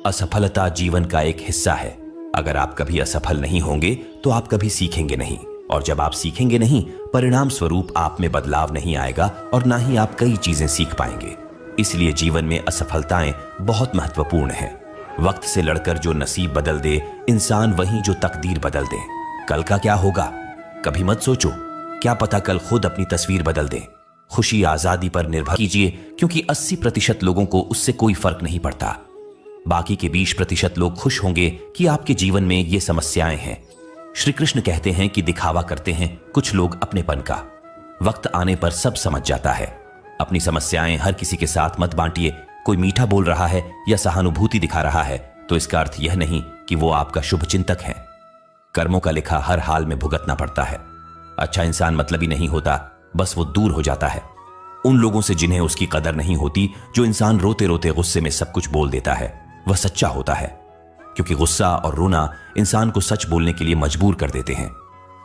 असफलता जीवन का एक हिस्सा है। अगर आप कभी असफल नहीं होंगे तो आप कभी सीखेंगे नहीं, और जब आप सीखेंगे नहीं, परिणाम स्वरूप आप में बदलाव नहीं आएगा और ना ही आप कई चीजें सीख पाएंगे। इसलिए जीवन में असफलताएं बहुत महत्वपूर्ण हैं। वक्त से लड़कर जो नसीब बदल दे इंसान, वही जो तकदीर बदल दे। कल का क्या होगा कभी मत सोचो, क्या पता कल खुद अपनी तस्वीर बदल दे। खुशी आजादी पर निर्भर कीजिए, क्योंकि 80% लोगों को उससे कोई फर्क नहीं पड़ता। बाकी के 20% लोग खुश होंगे कि आपके जीवन में ये समस्याएं हैं। श्री कृष्ण कहते हैं कि दिखावा करते हैं कुछ लोग अपनेपन का, वक्त आने पर सब समझ जाता है। अपनी समस्याएं हर किसी के साथ मत बांटिए। कोई मीठा बोल रहा है या सहानुभूति दिखा रहा है तो इसका अर्थ यह नहीं कि वो आपका शुभ चिंतक है। कर्मों का लिखा हर हाल में भुगतना पड़ता है। अच्छा इंसान मतलबी नहीं होता, बस वो दूर हो जाता है उन लोगों से जिन्हें उसकी कदर नहीं होती। जो इंसान रोते रोते गुस्से में सब कुछ बोल देता है वह सच्चा होता है, क्योंकि गुस्सा और रोना इंसान को सच बोलने के लिए मजबूर कर देते हैं।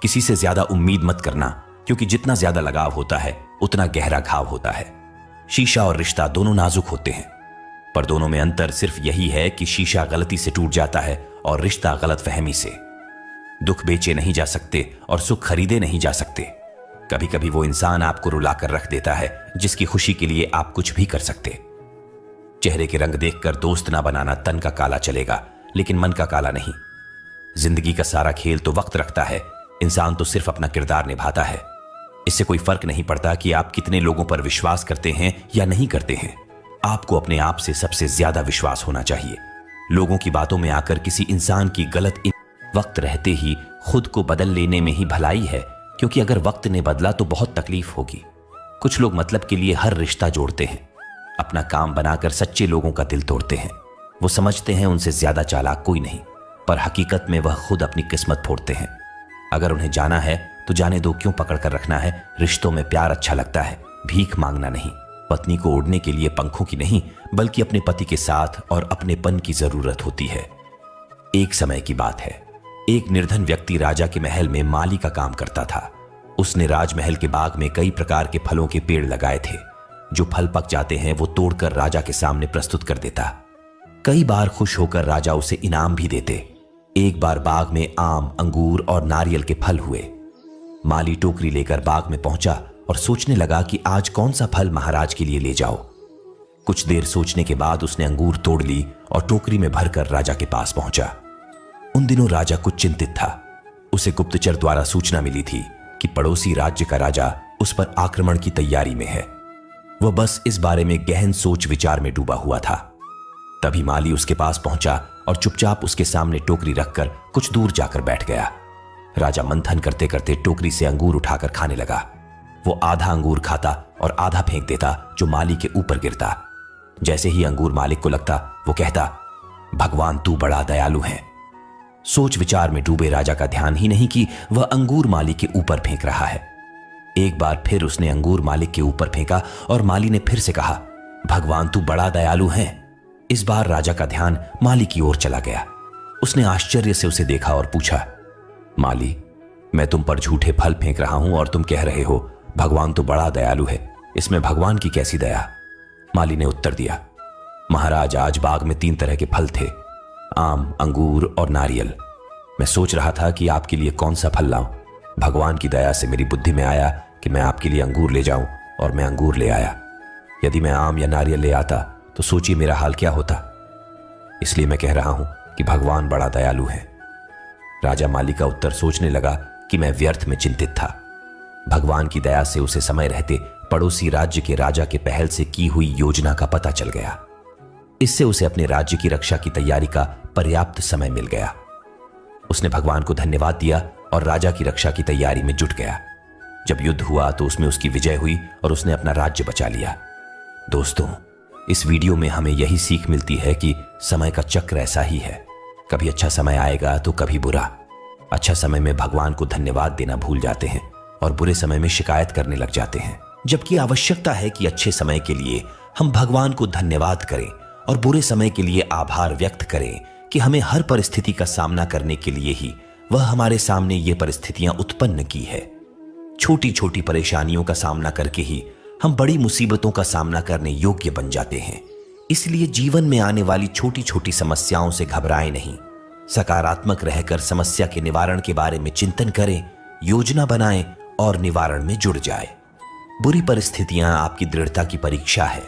किसी से ज्यादा उम्मीद मत करना, क्योंकि जितना ज्यादा लगाव होता है उतना गहरा घाव होता है। शीशा और रिश्ता दोनों नाजुक होते हैं, पर दोनों में अंतर सिर्फ यही है कि शीशा गलती से टूट जाता है और रिश्ता गलतफहमी से। दुख बेचे नहीं जा सकते और सुख खरीदे नहीं जा सकते। कभी कभी वो इंसान आपको रुलाकर रख देता है जिसकी खुशी के लिए आप कुछ भी कर सकते। चेहरे के रंग देखकर दोस्त ना बनाना, तन का काला चलेगा लेकिन मन का काला नहीं। जिंदगी का सारा खेल तो वक्त रखता है, इंसान तो सिर्फ अपना किरदार निभाता है। इससे कोई फर्क नहीं पड़ता कि आप कितने लोगों पर विश्वास करते हैं या नहीं करते हैं। आपको अपने आप से सबसे ज्यादा विश्वास होना चाहिए। लोगों की बातों में आकर किसी इंसान की गलत वक्त रहते ही खुद को बदल लेने में ही भलाई है, क्योंकि अगर वक्त ने बदला तो बहुत तकलीफ होगी। कुछ लोग मतलब के लिए हर रिश्ता जोड़ते हैं, अपना काम बनाकर सच्चे लोगों का दिल तोड़ते हैं। वो समझते हैं उनसे ज्यादा चालाक कोई नहीं, पर हकीकत में वह खुद अपनी किस्मत फोड़ते हैं। अगर उन्हें जाना है तो जाने दो, क्यों पकड़ कर रखना है। रिश्तों में प्यार अच्छा लगता है, भीख मांगना नहीं। पत्नी को ओढ़ने के लिए पंखों की नहीं, बल्कि अपने पति के साथ और अपनेपन की जरूरत होती है। एक समय की बात है, एक निर्धन व्यक्ति राजा के महल में माली का काम करता था। उसने राजमहल के बाग में कई प्रकार के फलों के पेड़ लगाए थे। जो फल पक जाते हैं वो तोड़कर राजा के सामने प्रस्तुत कर देता। कई बार खुश होकर राजा उसे इनाम भी देते। एक बार बाग में आम, अंगूर और नारियल के फल हुए। माली टोकरी लेकर बाग में पहुंचा और सोचने लगा कि आज कौन सा फल महाराज के लिए ले जाओ। कुछ देर सोचने के बाद उसने अंगूर तोड़ ली और टोकरी में भरकर राजा के पास पहुंचा। उन दिनों राजा कुछ चिंतित था। उसे गुप्तचर द्वारा सूचना मिली थी कि पड़ोसी राज्य का राजा उस पर आक्रमण की तैयारी में है। वह बस इस बारे में गहन सोच विचार में डूबा हुआ था। तभी माली उसके पास पहुंचा और चुपचाप उसके सामने टोकरी रखकर कुछ दूर जाकर बैठ गया। राजा मंथन करते करते टोकरी से अंगूर उठाकर खाने लगा। वो आधा अंगूर खाता और आधा फेंक देता, जो माली के ऊपर गिरता। जैसे ही अंगूर मालिक को लगता, वो कहता, भगवान तू बड़ा दयालु है। सोच विचार में डूबे राजा का ध्यान ही नहीं कि वह अंगूर माली के ऊपर फेंक रहा है। एक बार फिर उसने अंगूर मालिक के ऊपर फेंका और माली ने फिर से कहा, भगवान तू बड़ा दयालु है। इस बार राजा का ध्यान माली की ओर चला गया। उसने आश्चर्य से उसे देखा और पूछा, माली, मैं तुम पर झूठे फल फेंक रहा हूं और तुम कह रहे हो भगवान तो बड़ा दयालु है, इसमें भगवान की कैसी दया। माली ने उत्तर दिया, महाराज, आज बाग में 3 तरह के फल थे, आम, अंगूर और नारियल। मैं सोच रहा था कि आपके लिए कौन सा फल लाऊं। भगवान की दया से मेरी बुद्धि में आया कि मैं आपके लिए अंगूर ले जाऊं, और मैं अंगूर ले आया। यदि मैं आम या नारियल ले आता तो सोचिए मेरा हाल क्या होता। इसलिए मैं कह रहा हूं कि भगवान बड़ा दयालु है। राजा माली का उत्तर सोचने लगा कि मैं व्यर्थ में चिंतित था। भगवान की दया से उसे समय रहते पड़ोसी राज्य के राजा के पहल से की हुई योजना का पता चल गया। इससे उसे अपने राज्य की रक्षा की तैयारी का पर्याप्त समय मिल गया। उसने भगवान को धन्यवाद दिया और राजा की रक्षा की तैयारी में जुट गया। जब युद्ध हुआ तो उसमें उसकी विजय हुई और उसने अपना राज्य बचा लिया। दोस्तों, इस वीडियो में हमें यही सीख मिलती है कि समय का चक्र ऐसा ही है, कभी अच्छा समय आएगा तो कभी बुरा। अच्छा समय में भगवान को धन्यवाद देना भूल जाते हैं और बुरे समय में शिकायत करने लग जाते हैं, जबकि आवश्यकता है कि अच्छे समय के लिए हम भगवान को धन्यवाद करें और बुरे समय के लिए आभार व्यक्त करें कि हमें हर परिस्थिति का सामना करने के लिए ही वह हमारे सामने ये परिस्थितियां उत्पन्न की है। छोटी छोटी परेशानियों का सामना करके ही हम बड़ी मुसीबतों का सामना करने योग्य बन जाते हैं। इसलिए जीवन में आने वाली छोटी छोटी समस्याओं से घबराएं नहीं। सकारात्मक रहकर समस्या के निवारण के बारे में चिंतन करें, योजना बनाएं और निवारण में जुड़ जाएं। बुरी परिस्थितियां आपकी दृढ़ता की परीक्षा है।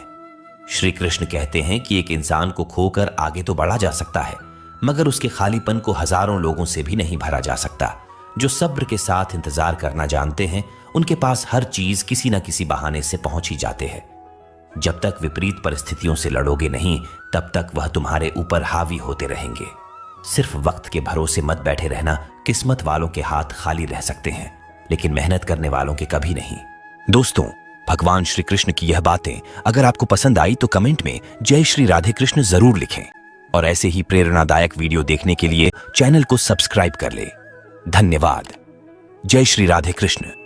श्री कृष्ण कहते हैं कि एक इंसान को खोकर आगे तो बढ़ा जा सकता है, मगर उसके खालीपन को हजारों लोगों से भी नहीं भरा जा सकता। जो सब्र के साथ इंतजार करना जानते हैं, उनके पास हर चीज किसी न किसी बहाने से पहुंच ही जाते हैं। जब तक विपरीत परिस्थितियों से लड़ोगे नहीं, तब तक वह तुम्हारे ऊपर हावी होते रहेंगे। सिर्फ वक्त के भरोसे मत बैठे रहना। किस्मत वालों के हाथ खाली रह सकते हैं, लेकिन मेहनत करने वालों के कभी नहीं। दोस्तों, भगवान श्री कृष्ण की यह बातें अगर आपको पसंद आई तो कमेंट में जय श्री राधे कृष्ण जरूर लिखें और ऐसे ही प्रेरणादायक वीडियो देखने के लिए चैनल को सब्सक्राइब कर ले। धन्यवाद। जय श्री राधे कृष्ण।